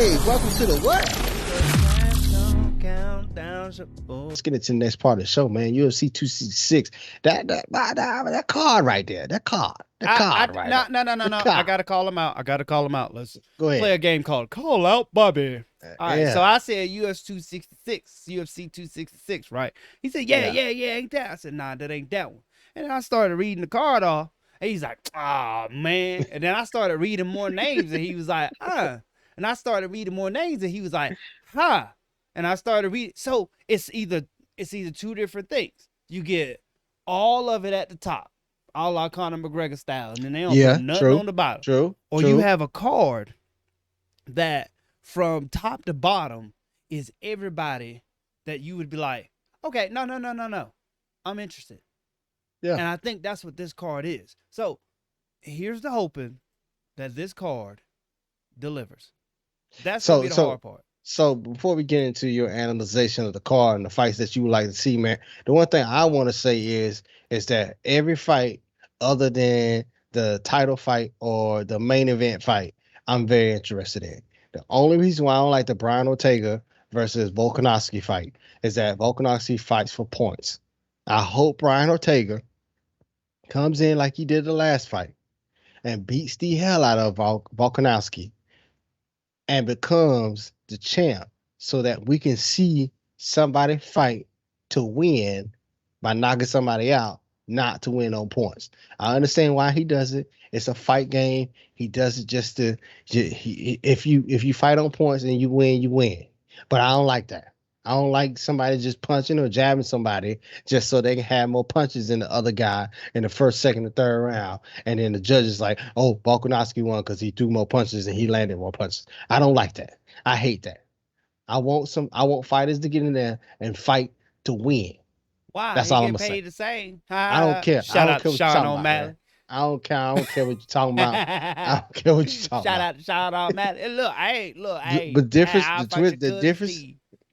Hey, welcome to the what? Let's get into the next part of the show, man. UFC 266. That card right there. That card. No. Card. I gotta call him out. Let's go ahead. Play a game called Call Out Bobby. All right. Yeah. So I said UFC 266, right? He said, yeah, ain't that? I said, nah, that ain't that one. And then I started reading the card off, and he's like, oh man. And then I started reading more names, and he was like, And I started reading more names, and he was like, huh. And I started reading. So it's either two different things. You get all of it at the top, a la Conor McGregor style, and then they don't put nothing on the bottom. Or you have a card that from top to bottom is everybody that you would be like, okay, no, I'm interested. Yeah. And I think that's what this card is. So here's the hoping that this card delivers. That's gonna be the hard part. So before we get into your analyzation of the card and the fights that you would like to see, man, the one thing I want to say is that every fight other than the title fight or the main event fight, I'm very interested in. The only reason why I don't like the Brian Ortega versus Volkonovsky fight is that Volkonovsky fights for points. I hope Brian Ortega comes in like he did the last fight and beats the hell out of Volkonovsky and becomes the champ so that we can see somebody fight to win by knocking somebody out, not to win on points. I understand why he does it. It's a fight game. He does it just to if you fight on points and you win, you win. But I don't like that. I don't like somebody just punching or jabbing somebody just so they can have more punches than the other guy in the first, second, and third round. And then the judge is like, oh, Volkonovsky won because he threw more punches and he landed more punches. I don't like that. I hate that. I want fighters to get in there and fight to win. Why? That's all I'm gonna say. Paid the same. I don't care. Shout out to Shyne O'Malley. I don't care. I don't care what you're talking about. I don't care what you're talking about. Shout out O'Malley. Look, But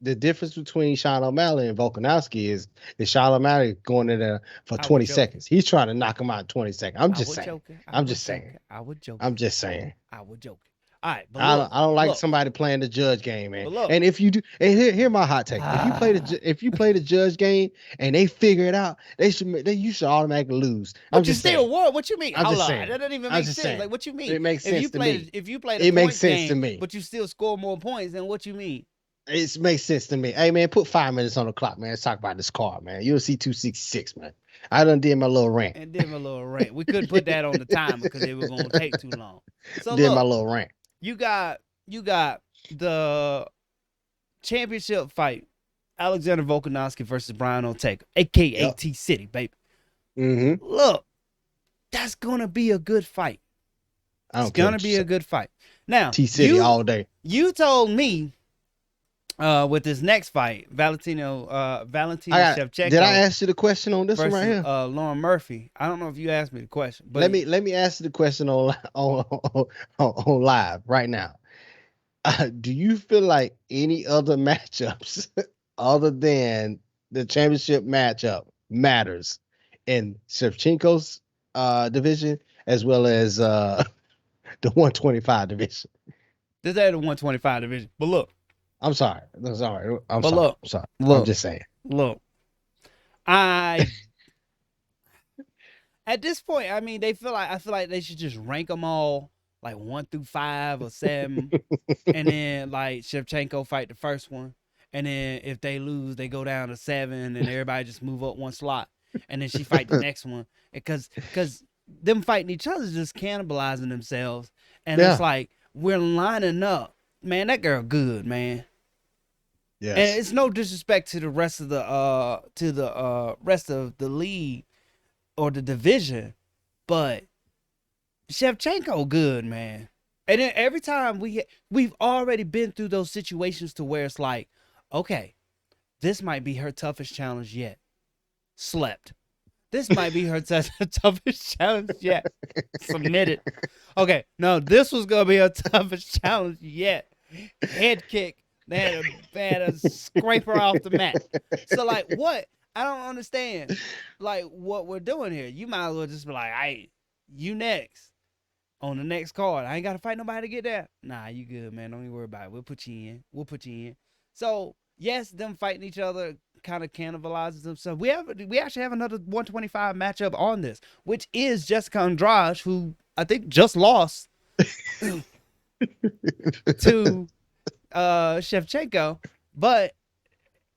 the difference between Shyne O'Malley and Volkonovsky is Shyne O'Malley going in there for 20 seconds. He's trying to knock him out in 20 seconds. I'm just saying. I would joke. I'm just saying. I would joke. All right, but I don't like somebody playing the judge game, man. And if you do, and here my hot take: if you play the judge game and they figure it out, you should automatically lose. But you still won. What you mean? I'm just saying. That doesn't even make sense. Like, what you mean? It makes sense to me. If you play the points game, but you still score more points, then what you mean? It makes sense to me. Hey, man, put 5 minutes on the clock, man. Let's talk about this card, man. UFC 266, man. I done did my little rant. We couldn't put that on the time because it was going to take too long. So did my little rant. You got the championship fight, Alexander Volkanovsky versus Brian Ortega, a.k.a. T-City, baby. Mm-hmm. Look, that's going to be a good fight. It's going to be a good fight. Now, T-City all day. You told me with this next fight, Valentina Shevchenko. Did I ask you the question on this one right here? Lauren Murphy. I don't know if you asked me the question, but let me ask you the question on live right now. Do you feel like any other matchups other than the championship matchup matters in Shevchenko's division as well as the 125 division? This is the 125 division, but look. I'm sorry. I'm sorry. Look, I'm just saying. Look, at this point, I mean, I feel like they should just rank them all like 1 through 5 or 7, and then like Shevchenko fight the first one, and then if they lose, they go down to 7, and everybody just move up one slot, and then she fight the next one, because them fighting each other is just cannibalizing themselves, and it's like we're lining up. Man, that girl good, man. Yes. And it's no disrespect to the rest of the rest of the league or the division, but Shevchenko good, man. And then every time we've already been through those situations to where it's like, okay, this might be her toughest challenge yet. Slept. This might be her toughest challenge yet. Submitted. Okay, no, this was gonna be her toughest challenge yet. Head kick. They had a scraper off the mat. So like, what? I don't understand. Like what we're doing here. You might as well just be like, "Hey, you next." on the next card. I ain't got to fight nobody to get there. Nah, you good, man. Don't even worry about it. We'll put you in. We'll put you in. So, yes, them fighting each other kind of cannibalizes themselves. We actually have another 125 matchup on this, which is Jessica Andraj, who I think just lost to Shevchenko, but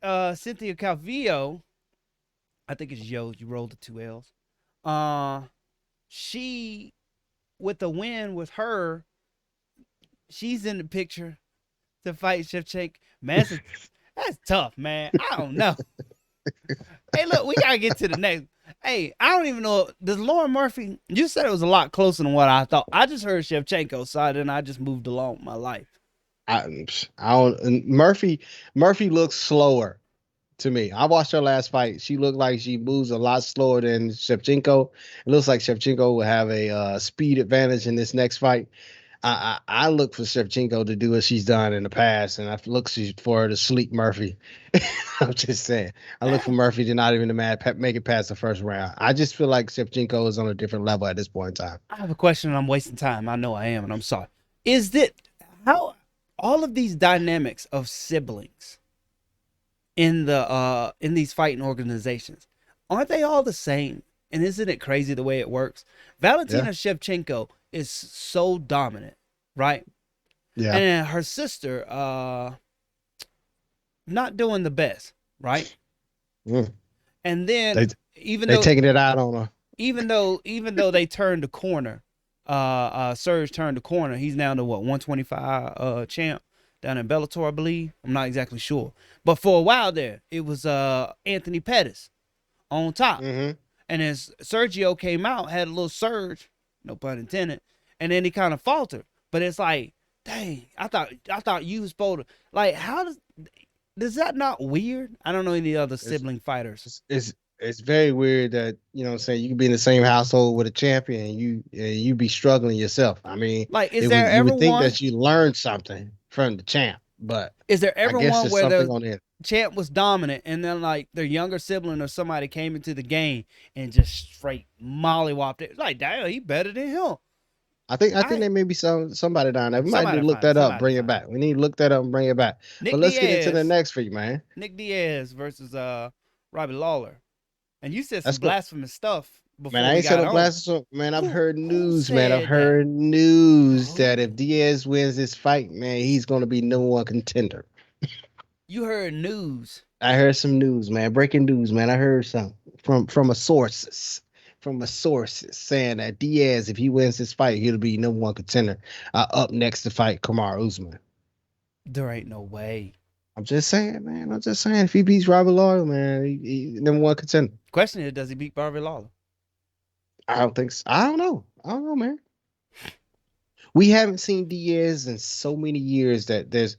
Cynthia Calvillo, I think it's Yo. You rolled the 2 L's. She, with the win with her, she's in the picture to fight Shevchenko. Man, that's tough, man. I don't know. Hey, look, we gotta get to the next. Hey, I don't even know. Does Lauren Murphy? You said it was a lot closer than what I thought. I just heard Shevchenko side, and I just moved along with my life. I don't. Murphy looks slower to me. I watched her last fight. She looked like she moves a lot slower than Shevchenko. It looks like Shevchenko will have a speed advantage in this next fight. I look for Shevchenko to do what she's done in the past, and I look for her to sleep Murphy. I'm just saying. I look for Murphy to not even make it past the first round. I just feel like Shevchenko is on a different level at this point in time. I have a question, and I'm wasting time. I know I am, and I'm sorry. Is that how all of these dynamics of siblings in these fighting organizations, aren't they all the same? And isn't it crazy the way it works? Valentina Shevchenko is so dominant, right? Yeah. And then her sister, not doing the best, right? And then they taking it out on her. Even though they turned the corner, Serge turned the corner. He's now the 125 champ down in Bellator, I believe. I'm not exactly sure, but for a while there, it was Anthony Pettis on top. Mm-hmm. And as Sergio came out, had a little surge, no pun intended, and then he kind of faltered. But it's like, dang, I thought you was supposed to, like, how does that not weird? I don't know any other sibling fighters. It's very weird that, you know what I'm saying, you can be in the same household with a champion and you be struggling yourself. I mean, like, you would think that you learned something from the champ, but is there ever one where the champ was dominant and then like their younger sibling or somebody came into the game and just straight mollywopped it? Like, damn, he better than him. I think there may be somebody down there. We might need to look that up, bring it back. We need to look that up and bring it back. But let's get into the next for you, man. Nick Diaz versus Robbie Lawler. And you said some blasphemous stuff before. Man, I ain't said no blasphemous. Man, I've heard news, man. I've heard news that if Diaz wins this fight, man, he's going to be #1 contender. You heard news? I heard some news, man. Breaking news, man. I heard some from a sources. From a source saying that Diaz, if he wins this fight, he'll be #1 contender. Up next to fight Kamaru Usman. There ain't no way. I'm just saying, man. I'm just saying, if he beats Robbie Lawler, man, he #1 contender. Question is, does he beat Robbie Lawler? I don't think so. I don't know, man. We haven't seen Diaz in so many years that there's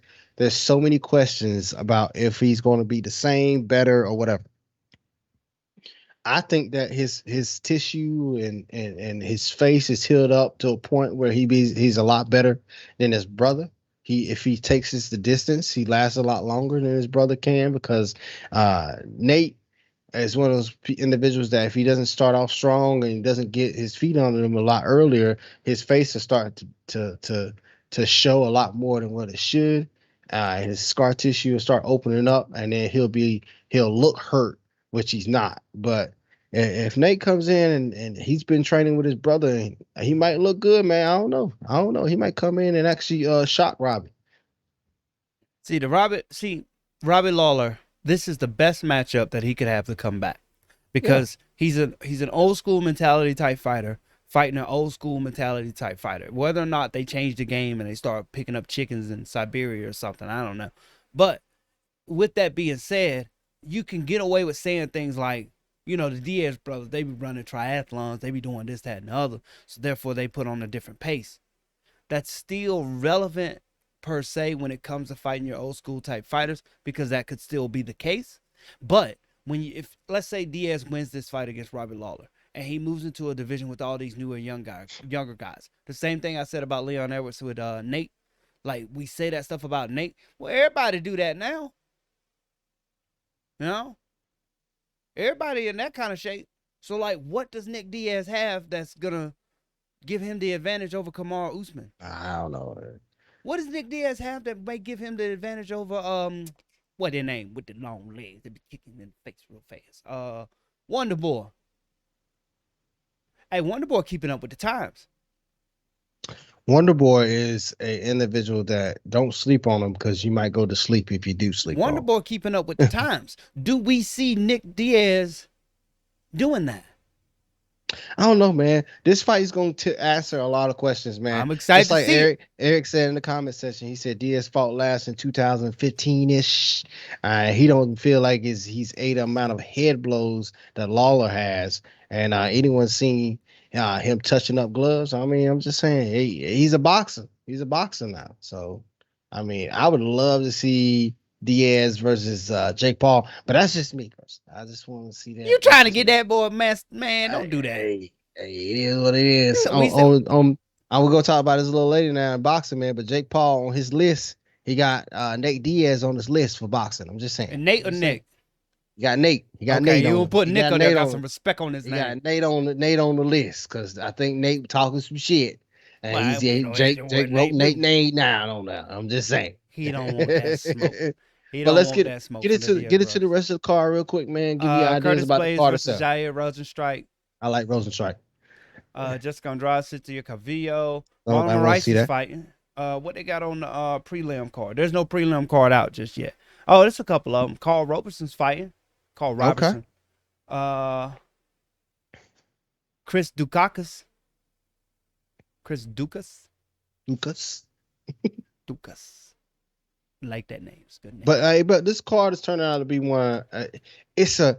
so many questions about if he's going to be the same, better, or whatever. I think that his tissue and his face is healed up to a point where he's a lot better than his brother. If he takes this the distance, he lasts a lot longer than his brother can, because Nate is one of those individuals that if he doesn't start off strong and he doesn't get his feet under him a lot earlier, his face will start to show a lot more than what it should. His scar tissue will start opening up, and then he'll look hurt, which he's not. But if Nate comes in and he's been training with his brother, he might look good, man. I don't know. He might come in and actually shock Robbie. Robbie Lawler, this is the best matchup that he could have to come back, because he's an old school mentality type fighter fighting an old school mentality type fighter. Whether or not they change the game and they start picking up chickens in Siberia or something, I don't know. But with that being said, you can get away with saying things like, you know, the Diaz brothers, they be running triathlons, they be doing this, that, and the other, so therefore they put on a different pace. That's still relevant per se when it comes to fighting your old school type fighters, because that could still be the case. But if let's say Diaz wins this fight against Robbie Lawler and he moves into a division with all these newer younger guys, the same thing I said about Leon Edwards with Nate. Like, we say that stuff about Nate. Well, everybody do that now. You know? Everybody in that kind of shape. So, like, what does Nick Diaz have that's gonna give him the advantage over Kamaru Usman? I don't know. What does Nick Diaz have that may give him the advantage over what their name with the long legs? They be kicking in the face real fast. Wonder Boy. Hey, Wonder Boy keeping up with the times. Wonder Boy is an individual that don't sleep on him because you might go to sleep if you do sleep. Wonder Boy keeping up with the times. Do we see Nick Diaz doing that? I don't know, man. This fight is going to answer a lot of questions, man. I'm excited. Just like Eric said in the comment section, he said Diaz fought last in 2015-ish. He don't feel like he's ate the amount of head blows that Lawler has, and anyone seen him touching up gloves? I mean, I'm just saying he's a boxer. He's a boxer now. So, I mean, I would love to see Diaz versus Jake Paul, but that's just me, personally. I just want to see that. You trying to get that boy, man? Don't do that. Hey, it is what it is. I will go talk about this little lady now in boxing, man. But Jake Paul on his list, he got Nate Diaz on his list for boxing. I'm just saying. And Nate or Nick? You got Nate. You got okay, Nate. You will put Nick on there. Got some respect on his name. You got Nate on the list because I think Nate talking some shit. And Jake wrote Nate name down on that. I'm just saying. He don't want that smoke. But let's get into the rest of the card real quick, man. Give you ideas Curtis about Blades the card versus itself. Jair Rosenstrike. I like Rosenstrike. Jessica Andrade, Cynthia Calvillo. I Rice is fighting. What they got on the prelim card? There's no prelim card out just yet. Oh, there's a couple of them. Carl Roberson's fighting. Carl Robertson. Okay. Chris Dukakis. Like that name. It's good name. But this card is turning out to be one. It's a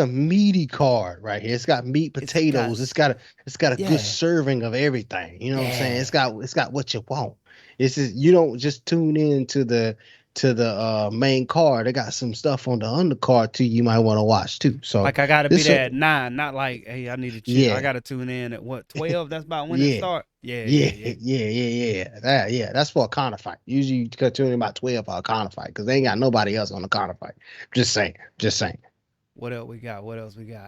meaty card right here. It's got meat, potatoes. It's got a good serving of everything. You know what I'm saying? It's got what you want. It's just, you don't just tune in to the main card. They got some stuff on the undercard too you might want to watch too. So like I gotta be there at 9, not like, hey, I need to chill. Yeah. I gotta tune in at what, 12? That's about when it start. Yeah. That's for a corner fight. Usually you can tune in about 12 for a corner fight because they ain't got nobody else on the corner fight. Just saying. What else we got?